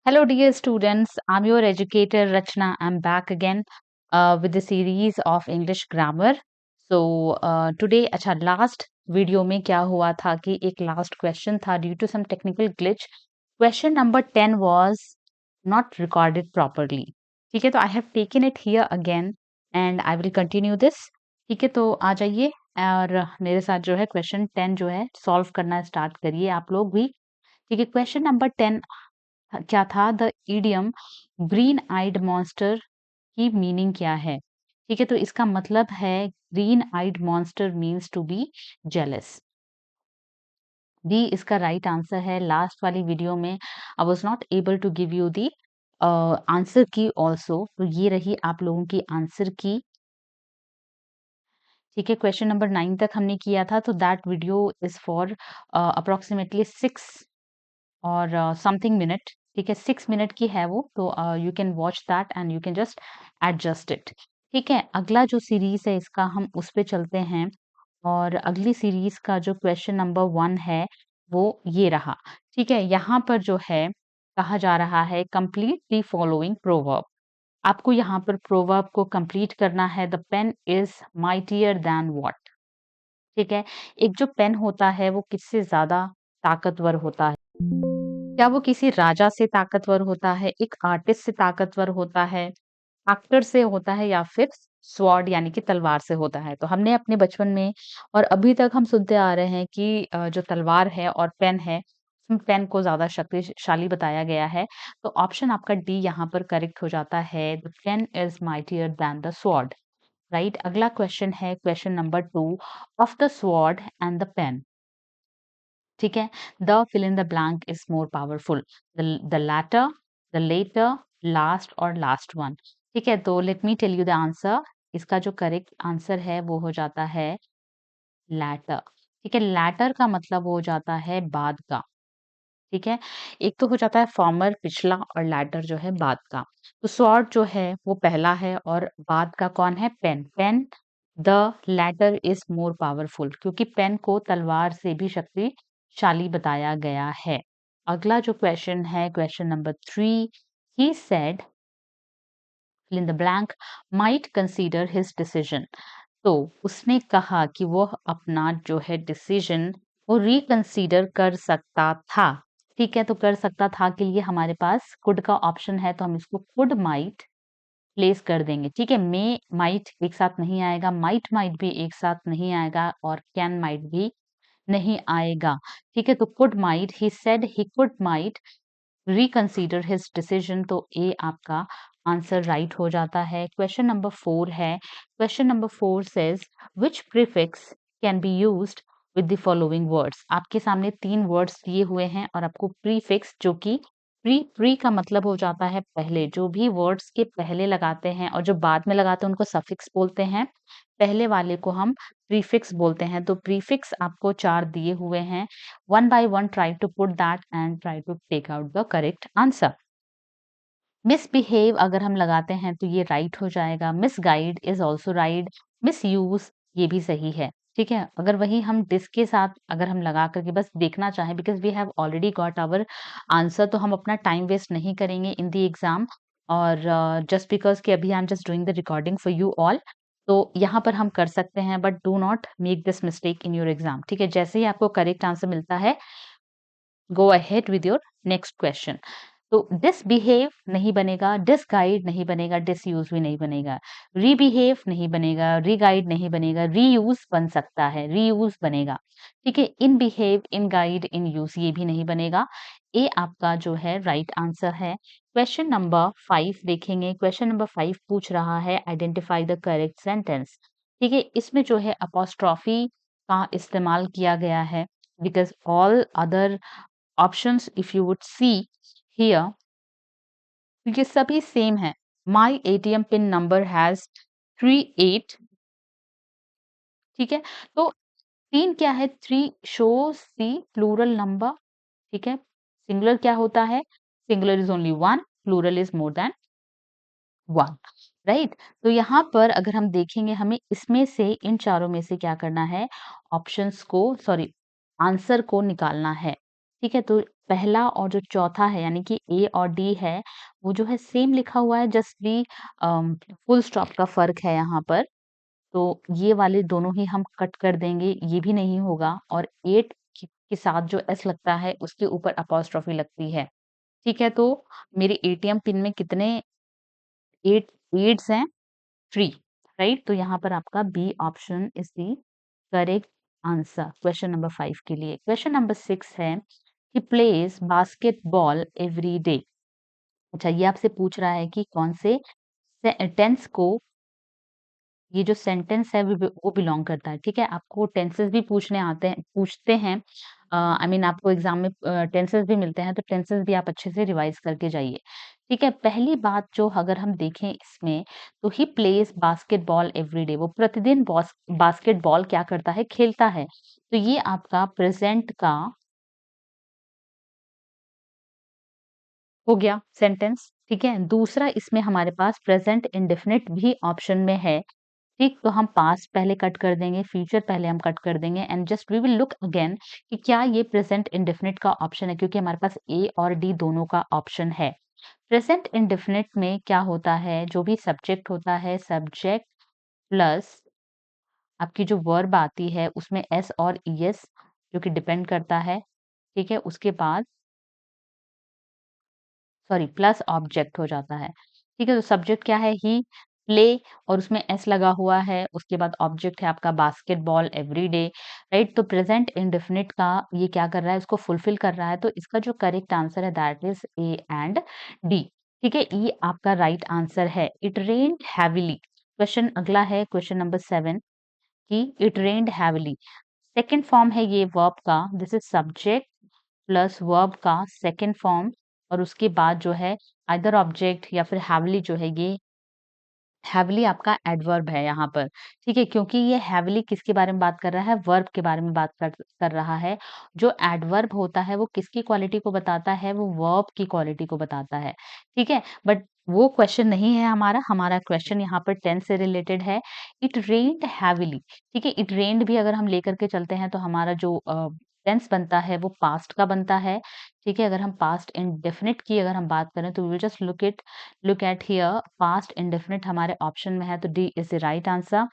Hello, dear students. I'm your educator Rachna. I'm back again with the series of English grammar. Today, अच्छा last video में क्या हुआ था कि एक लास्ट क्वेश्चन था due to some technical glitch. Question number 10 was not recorded properly. ठीक है, तो I have taken it here again and I will continue this. ठीक है, तो आ जाइए और मेरे साथ जो है क्वेश्चन 10 जो है सॉल्व करना स्टार्ट करिए आप लोग भी. ठीक है, क्वेश्चन नंबर 10 क्या था? The idiom green eyed monster की मीनिंग क्या है? ठीक है, तो इसका मतलब है green eyed monster means to be jealous. D इसका राइट आंसर है. लास्ट वाली वीडियो में I was not able to give you the answer key also, तो ये रही आप लोगों की आंसर की. ठीक है, क्वेश्चन नंबर 9 तक हमने किया था, तो that video is for approximately 6 और समथिंग मिनट. ठीक है, 6 मिनट की है वो, तो you can watch that and you can just adjust it. ठीक है, अगला जो सीरीज है इसका हम उस पे चलते हैं. और अगली सीरीज का जो क्वेश्चन नंबर 1 है वो ये रहा. ठीक है, यहाँ पर जो है कहा जा रहा है कंप्लीट द फॉलोइंग प्रोवर्ब. आपको यहाँ पर प्रोवर्ब को कंप्लीट करना है. The pen is mightier than what. ठीक है, एक जो पेन होता है वो किससे ज्यादा ताकतवर होता है? क्या वो किसी राजा से ताकतवर होता है, एक आर्टिस्ट से ताकतवर होता है, एक्टर से होता है, या फिर स्वॉर्ड यानी कि तलवार से होता है? तो हमने अपने बचपन में और अभी तक हम सुनते आ रहे हैं कि जो तलवार है और पेन है, उसमें पेन को ज्यादा शक्तिशाली बताया गया है. तो ऑप्शन आपका डी यहाँ पर करेक्ट हो जाता है. The pen is mightier than the sword. Right. अगला क्वेश्चन है question number 2. Of the sword and the pen. ठीक है, the fill in the blank is more powerful. The latter, the letter, last और last one. ठीक है, तो let me tell you the answer. इसका जो करेक्ट आंसर है वो हो जाता है लैटर. ठीक है, लैटर का मतलब हो जाता है बाद का. ठीक है, एक तो हो जाता है फॉर्मर पिछला और लैटर जो है बाद का. तो स्वॉर्ड जो है वो पहला है और बाद का कौन है? Pen. Pen the latter is more powerful, क्योंकि पेन को तलवार से भी शक्तिशाली बताया गया है. अगला जो क्वेश्चन है question number 3. He said fill in the blank might consider his decision. तो उसने कहा कि वो अपना जो है डिसीजन वो रिकंसीडर कर सकता था. ठीक है, तो कर सकता था के लिए हमारे पास कुड का ऑप्शन है, तो हम इसको कुड माइट प्लेस कर देंगे. ठीक है, मे माइट एक साथ नहीं आएगा, माइट भी एक साथ नहीं आएगा और कैन माइट भी नहीं आएगा. ठीक है, तो could might, he said he could might reconsider his decision, तो ए आपका आंसर राइट हो जाता है. क्वेश्चन नंबर 4 है. Question number 4 says which prefix can be used with the following words. आपके सामने 3 वर्ड्स दिए हुए हैं और आपको प्रीफिक्स, जो कि प्री प्री का मतलब हो जाता है पहले, जो भी वर्ड्स के पहले लगाते हैं और जो बाद में लगाते हैं उनको सफिक्स बोलते हैं. पहले वाले को हम प्रीफिक्स बोलते हैं. तो प्रीफिक्स आपको 4 दिए हुए हैं. One by one try to put that and try to take out the correct answer. Misbehave अगर हम लगाते हैं तो ये राइट हो जाएगा. Misguide is also right. Misuse ये भी सही है. ठीक है, अगर वही हम डिस के साथ अगर हम लगा करके बस देखना चाहें, because we have already got our answer, तो हम अपना टाइम वेस्ट नहीं करेंगे इन द एग्जाम. और जस्ट बिकॉज कि अभी I am just doing the recording for you all, तो यहाँ पर हम कर सकते हैं, but do not make this mistake in your exam. ठीक है, जैसे ही आपको करेक्ट आंसर मिलता है, go ahead with your next question. तो डिसबिहेव नहीं बनेगा, डिसगाइड नहीं बनेगा, डिसयूज भी नहीं बनेगा, रीबिहेव नहीं बनेगा, रीगाइड नहीं बनेगा, रीयूज बन सकता है, रीयूज बनेगा. ठीक है, in behave, in guide, in use ये भी नहीं बनेगा. ए आपका जो है राइट आंसर है. क्वेश्चन नंबर 5 देखेंगे. क्वेश्चन नंबर 5 पूछ रहा है आइडेंटिफाई द करेक्ट सेंटेंस. ठीक है, इसमें जो है अपोस्ट्रॉफी का इस्तेमाल किया गया है, because all other options if you would see here, ये सभी सेम है. My ATM pin number has 38. ठीक है, तो 3 क्या है? 3 shows the plural number. ठीक है, सिंगुलर क्या होता है? Singular is only 1, plural is more than 1. Right. तो यहाँ पर अगर हम देखेंगे, हमें इसमें से इन चारों में से क्या करना है? ऑप्शंस को, सॉरी, आंसर को निकालना है. ठीक है, तो पहला और जो चौथा है यानी कि ए और डी है, वो जो है सेम लिखा हुआ है, जस्ट भी फुल स्टॉप का फ़र्क है यहाँ पर। तो ये वाले दोनों ही हम कट कर देंगे, ये भी नहीं होगा और 8 के साथ जो एस लगता है, उसके ऊपर अपॉस्ट्रोफ़ी लगती है। ठीक है, तो मेरे एटीएम पिन में कितने 8 एट्स हैं? 3, राइट? तो यहाँ पर आपका B option is the correct answer question number 5 के लिए। क्वेश्चन नंबर 6 है, he plays basketball every day. अच्छा, ये आपसे पूछ रहा है कि कौन से टेंस को ये जो सेंटेंस है वो बिलॉन्ग करता है, ठीक है? आपको टेंसेस भी पूछते हैं आई मीन आपको एग्ज़ाम में टेंसेस भी मिलते हैं, तो टेंसेस भी आप अच्छे से रिवाइज़ करके जाइए, ठीक है? पहली बात जो अगर हम देखें इसमें, तो ही प्लेज़ बास्केटबॉल एवरी डे, वो प्रतिदिन बास्केटबॉल क्या करता है? खेलता है। तो ये आपका प्रेज़ेंट का हो गया सेंटेंस, ठीक है? दूसरा इसमें हमारे पास प्रेज़ेंट इंडेफ़िनिट भी ऑप्शन में है, ठीक, तो हम पास्ट पहले कट कर देंगे, फ्यूचर पहले हम कट कर देंगे and just we will look again कि क्या ये प्रेजेंट इंडेफिनिट का ऑप्शन है, क्योंकि हमारे पास ए और डी दोनों का ऑप्शन है। प्रेजेंट इंडेफिनिट में क्या होता है, जो भी सब्जेक्ट होता है, सब्जेक्ट प्लस आपकी जो वर्ब आती है उसमें एस और ईएस जो कि डिपेंड करता है, ठीक है? उसके बाद सॉरी प्लस ऑब्जेक्ट हो जाता है। ठीक है, तो सब्जेक्ट क्या है? ही, प्ले और उसमें एस लगा हुआ है, उसके बाद ऑब्जेक्ट है आपका बास्केटबॉल एवरीडे, राइट? तो प्रेजेंट इंडेफिनिट का ये क्या कर रहा है? इसको फुलफिल कर रहा है, तो इसका जो करेक्ट आंसर है that is A and D. ठीक है, ये आपका राइट आंसर है। It rained heavily. क्वेश्चन अगला है क्वेश्चन नंबर 7 कि it rained heavily. Second form है ये वर्ब का, this is subject plus verb का सेकंड फॉर्म और उसके बाद जो है आइदर ऑब्जेक्ट या फिर हैवली जो है ये हैवली आपका एडवर्ब है यहाँ पर, ठीक है? क्योंकि ये हैवली किसके बारे में बात कर रहा है? वर्ब के बारे में बात कर रहा है। जो एडवर्ब होता है वो किसकी क्वालिटी को बताता है? वो वर्ब की क्वालिटी को बताता है, ठीक है? बट वो क्वेश्चन नहीं है हमारा क्वेश्चन यहाँ पर टेंस से रिलेटेड है। इट रेन्ड हैवीली, ठीक है? इट रेन्ड भी अगर हम लेकर के चलते हैं तो हमारा जो टेंस बनता है वो पास्ट का बनता है, ठीक है? अगर हम पास्ट इंडेफिनिट की अगर हम बात करें तो we will just look at here past indefinite हमारे ऑप्शन में है तो D is the right answer,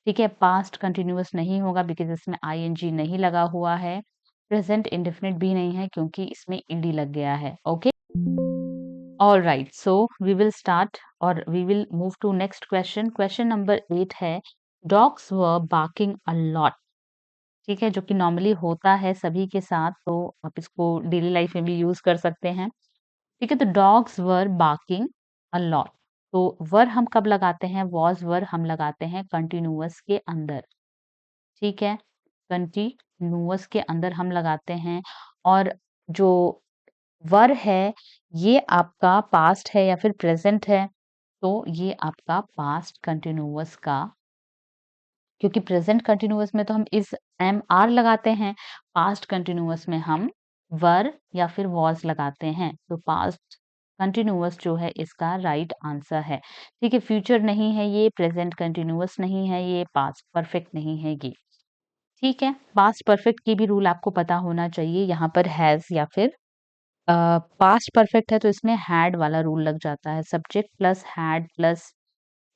ठीक है? पास्ट कंटिन्यूअस नहीं होगा बिकॉज़ इसमें आईएनजी नहीं लगा हुआ है। प्रेजेंट इंडेफिनिट भी नहीं है क्योंकि इसमें ईडी लग गया है। Okay? Alright, so we will start और we will move to next question. Question number 8 है, dogs were barking a lot, ठीक है? जो कि नॉर्मली होता है सभी के साथ, तो आप इसको डेली लाइफ में भी यूज़ कर सकते हैं। ठीक है, तो dogs were barking a lot, तो वर हम कब लगाते हैं? वॉज वर हम लगाते हैं कंटिन्यूअस के अंदर, ठीक है? कंटिन्यूअस के अंदर हम लगाते हैं और जो वर है ये आपका पास्ट है या फिर प्रेजेंट है? तो ये आपका पास्ट कंटिन्यूअस का, क्योंकि प्रेजेंट कंटिन्यूअस में तो हम इस एम आर लगाते हैं, पास्ट कंटिन्यूअस में हम वर या फिर वॉज लगाते हैं, तो पास्ट कंटिन्यूअस जो है इसका राइट आंसर है, ठीक है? फ्यूचर नहीं है ये, प्रेजेंट कंटिन्यूअस नहीं है ये, पास्ट परफेक्ट नहीं है ये, ठीक है? पास्ट परफेक्ट की भी रूल आपको पता होना चाहिए, यहाँ पर हैज या फिर पास्ट परफेक्ट है तो इसमें हैड वाला रूल लग जाता है, सब्जेक्ट प्लस हैड प्लस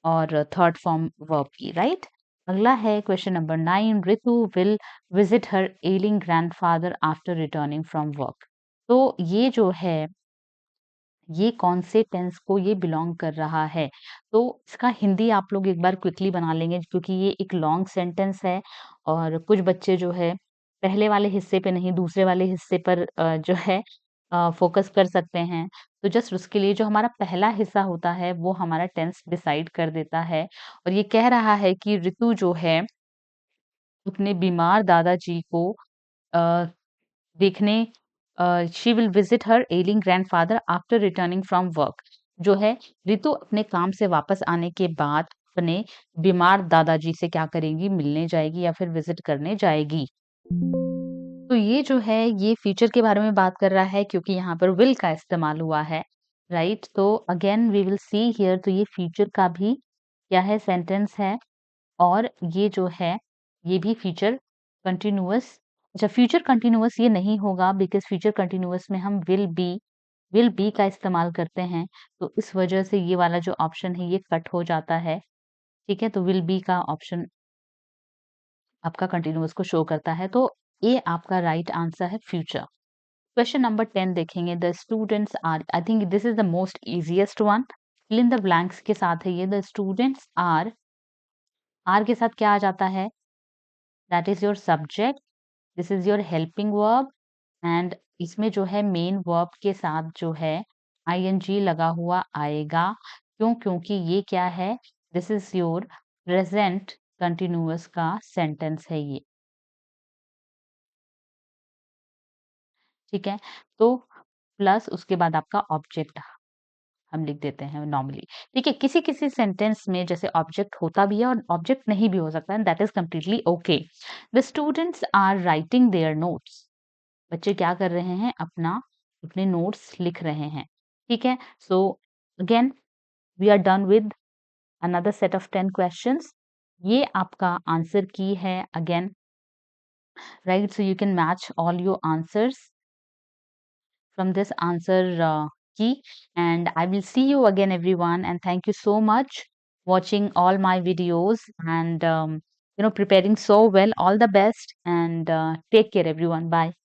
और थर्ड फॉर्म वर्ब की, राइट? अगला है question number 9, Ritu will visit her ailing grandfather after returning from work. तो ये जो है ये कौन से टेंस को ये बिलोंग कर रहा है? तो इसका हिंदी आप लोग एक बार क्विकली बना लेंगे क्योंकि ये एक लॉन्ग सेंटेंस है और कुछ बच्चे जो है पहले वाले हिस्से पे नहीं दूसरे वाले हिस्से पर जो है फोकस कर सकते हैं। तो जस्ट उसके लिए जो हमारा पहला हिस्सा होता है वो हमारा टेंस डिसाइड कर देता है और ये कह रहा है कि ऋतु जो है अपने बीमार दादाजी को अ, देखने she will visit her ailing grandfather after returning from work. जो है ऋतु अपने काम से वापस आने के बाद अपने बीमार दादाजी से क्या करेगी? मिलने जाएगी या फिर विजिट करने जाएगी। तो ये जो है ये फ्यूचर के बारे में बात कर रहा है क्योंकि यहाँ पर विल का इस्तेमाल हुआ है, राइट? तो again we will see here, तो ये फ्यूचर का भी क्या है? सेंटेंस है और ये जो है ये भी फ्यूचर कंटिन्यूअस अच्छा, फ्यूचर कंटिन्यूअस ये नहीं होगा बिकॉज़ फ्यूचर कंटिन्यूअस में हम विल बी का इस्तेमाल करते हैं, तो इस वजह से ये वाला जो ऑप्शन है ये कट हो जाता है, ठीक है? तो विल बी का ऑप्शन आपका कंटिन्यूअस को शो करता है, तो ये आपका राइट आंसर है फ्यूचर। क्वेश्चन नंबर 10 देखेंगे, the students are, I think this is the most easiest one, fill in the blanks के साथ है ये, द स्टूडेंट्स आर के साथ क्या आ जाता है? That is your subject, this is your helping verb and इसमें जो है मेन वर्ब के साथ जो है आईएनजी लगा हुआ आएगा। क्यों? क्योंकि ये क्या है? This is your present continuous का सेंटेंस है ये, ठीक है? तो प्लस उसके बाद आपका ऑब्जेक्ट हम लिख देते हैं नॉर्मली, ठीक है? किसी-किसी सेंटेंस में जैसे ऑब्जेक्ट होता भी है और ऑब्जेक्ट नहीं भी हो सकता है, that is completely okay. The students are writing their notes, बच्चे क्या कर रहे हैं? अपने नोट्स लिख रहे हैं, ठीक है? So again we are done with another set of 10 questions. ये आपका आंसर की है again, right? So you can match all your answers from this answer key, and I will see you again everyone, and thank you so much watching all my videos and preparing so well. All the best and take care everyone. Bye.